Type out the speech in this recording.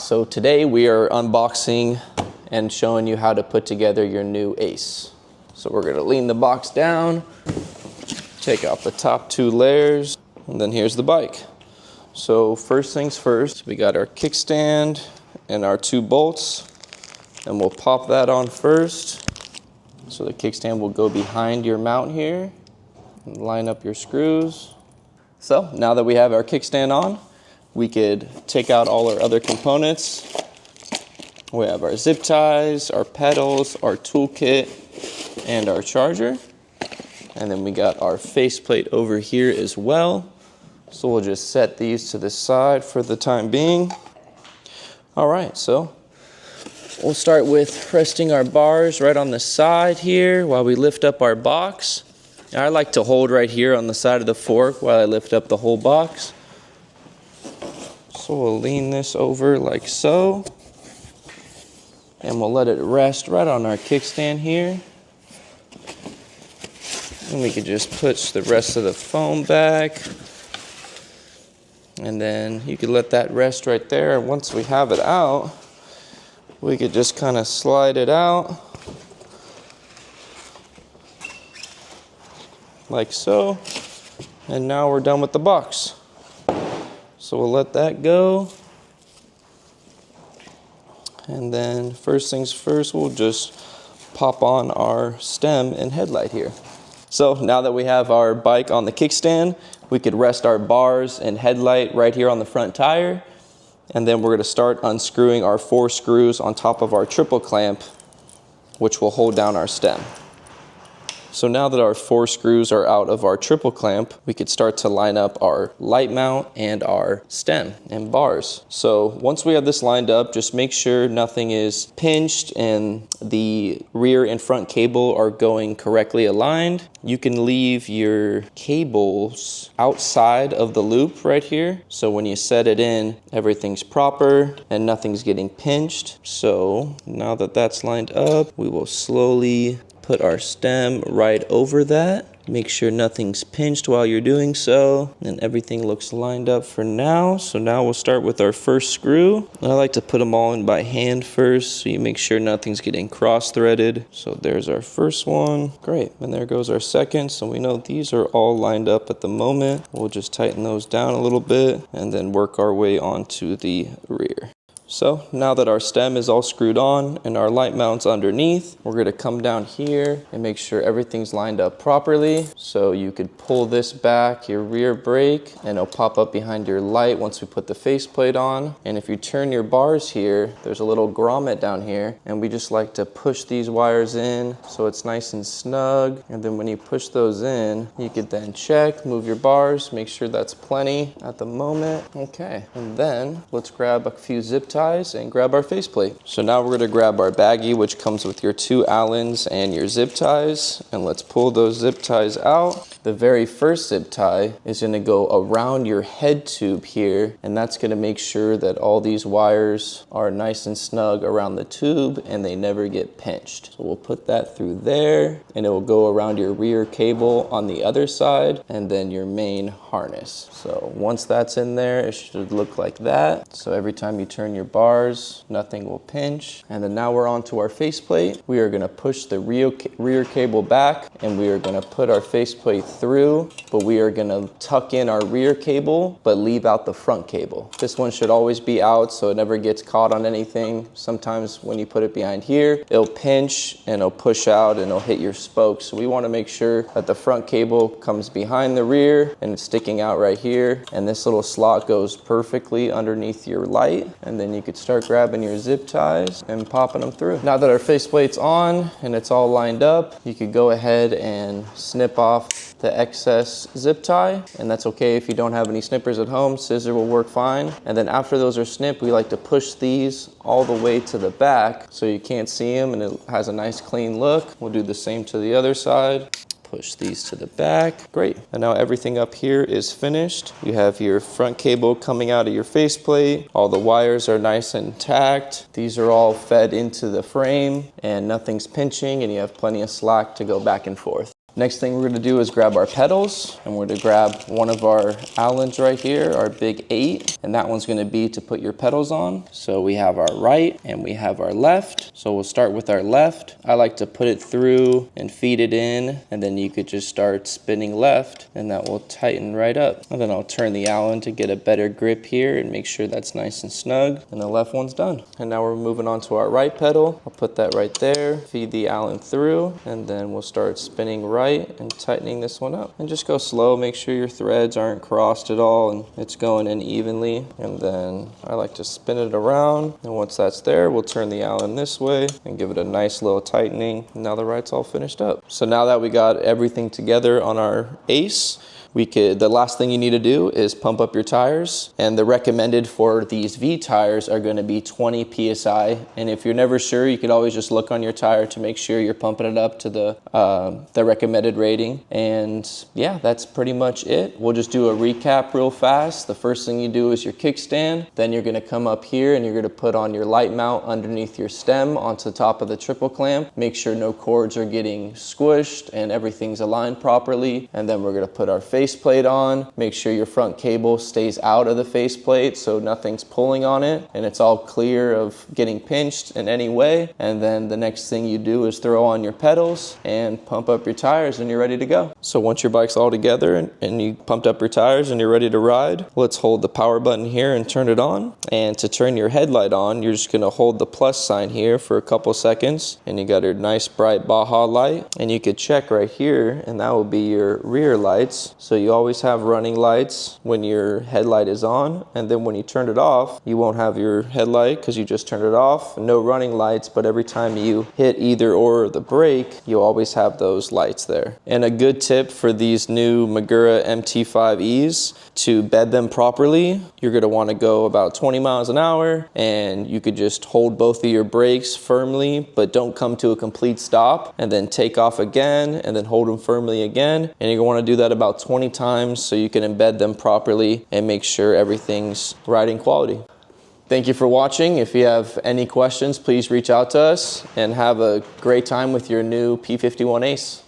So today we are unboxing and showing you how to put together your new Ace. So we're gonna lean the box down, take out the top two layers, and then here's the bike. So first things first, we got our kickstand and our two bolts, and we'll pop that on first. So the kickstand will go behind your mount here, and line up your screws. So now that we have our kickstand on, we could take out all our other components. We have our zip ties, our pedals, our toolkit, and our charger. And then we got our faceplate over here as well. So we'll just set these to the side for the time being. All right, so we'll start with resting our bars right on the side here while we lift up our box. I like to hold right here on the side of the fork while I lift up the whole box. So we'll lean this over like so, and we'll let it rest right on our kickstand here. And we can just push the rest of the foam back. And then you could let that rest right there. And once we have it out, we could just kind of slide it out like so. And now we're done with the box. So we'll let that go. And then first things first, we'll just pop on our stem and headlight here. So now that we have our bike on the kickstand, we could rest our bars and headlight right here on the front tire. And then we're going to start unscrewing our 4 screws on top of our triple clamp, which will hold down our stem. So now that our 4 screws are out of our triple clamp, we could start to line up our light mount and our stem and bars. So once we have this lined up, just make sure nothing is pinched and the rear and front cable are going correctly aligned. You can leave your cables outside of the loop right here. So when you set it in, everything's proper and nothing's getting pinched. So now that that's lined up, we will slowly put our stem right over that. Make sure nothing's pinched while you're doing so, and everything looks lined up for now. So now we'll start with our first screw. I like to put them all in by hand first, so you make sure nothing's getting cross-threaded. So there's our first one. Great, and there goes our second. So we know these are all lined up at the moment. We'll just tighten those down a little bit, and then work our way onto the rear. So now that our stem is all screwed on and our light mount's underneath, we're gonna come down here and make sure everything's lined up properly. So you could pull this back, your rear brake, and it'll pop up behind your light once we put the faceplate on. And if you turn your bars here, there's a little grommet down here, and we just like to push these wires in so it's nice and snug. And then when you push those in, you could then check, move your bars, make sure that's plenty at the moment. Okay, and then let's grab a few zip ties and grab our faceplate. So now we're gonna grab our baggie, which comes with your 2 Allens and your zip ties, and let's pull those zip ties out. The very first zip tie is gonna go around your head tube here, and that's gonna make sure that all these wires are nice and snug around the tube and they never get pinched. So we'll put that through there, and it will go around your rear cable on the other side, and then your main harness. So once that's in there, it should look like that. So every time you turn your bars, nothing will pinch. And then now we're on to our faceplate. We are gonna push the rear cable back, and we are gonna put our faceplate through, but we are gonna tuck in our rear cable, but leave out the front cable. This one should always be out so it never gets caught on anything. Sometimes when you put it behind here, it'll pinch and it'll push out and it'll hit your spokes. So we wanna make sure that the front cable comes behind the rear and it's sticking out right here. And this little slot goes perfectly underneath your light. And then you could start grabbing your zip ties and popping them through. Now that our faceplate's on and it's all lined up, you could go ahead and snip off the excess zip tie, and that's okay if you don't have any snippers at home. Scissor will work fine. And then after those are snipped, we like to push these all the way to the back so you can't see them and it has a nice clean look. We'll do the same to the other side. Push these to the back. Great. And now everything up here is finished. You have your front cable coming out of your faceplate. All the wires are nice and intact. These are all fed into the frame and nothing's pinching, and you have plenty of slack to go back and forth. Next thing we're gonna do is grab our pedals, and we're gonna grab one of our Allens right here, our big 8, and that one's gonna be to put your pedals on. So we have our right and we have our left. So we'll start with our left. I like to put it through and feed it in, and then you could just start spinning left, and that will tighten right up. And then I'll turn the Allen to get a better grip here and make sure that's nice and snug, and the left one's done. And now we're moving on to our right pedal. I'll put that right there, feed the Allen through, and then we'll start spinning right and tightening this one up. And just go slow, make sure your threads aren't crossed at all and it's going in evenly. And then I like to spin it around, and once that's there, we'll turn the Allen this way and give it a nice little tightening. And now the right's all finished up. So now that we got everything together on our Ace, the last thing you need to do is pump up your tires, and the recommended for these V tires are going to be 20 PSI. And if you're never sure, you could always just look on your tire to make sure you're pumping it up to the recommended rating. And yeah, that's pretty much it. We'll just do a recap real fast. The first thing you do is your kickstand. Then you're going to come up here and you're going to put on your light mount underneath your stem onto the top of the triple clamp. Make sure no cords are getting squished and everything's aligned properly. And then we're going to put our faceplate on. Make sure your front cable stays out of the faceplate so nothing's pulling on it and it's all clear of getting pinched in any way. And then the next thing you do is throw on your pedals and pump up your tires, and you're ready to go. So once your bike's all together and you pumped up your tires and you're ready to ride, let's hold the power button here and turn it on. And to turn your headlight on, you're just gonna hold the plus sign here for a couple seconds, and you got your nice bright Baja light, and you could check right here, and that will be your rear lights. So you always have running lights when your headlight is on, and then when you turn it off, you won't have your headlight because you just turned it off. No running lights, but every time you hit either or the brake, you'll always have those lights there. And a good tip for these new Magura MT5Es, to bed them properly, you're gonna wanna go about 20 miles an hour, and you could just hold both of your brakes firmly, but don't come to a complete stop, and then take off again, and then hold them firmly again. And you're gonna wanna do that about 20 times so you can embed them properly and make sure everything's riding quality. Thank you for watching. If you have any questions, please reach out to us, and have a great time with your new P-51 Ace.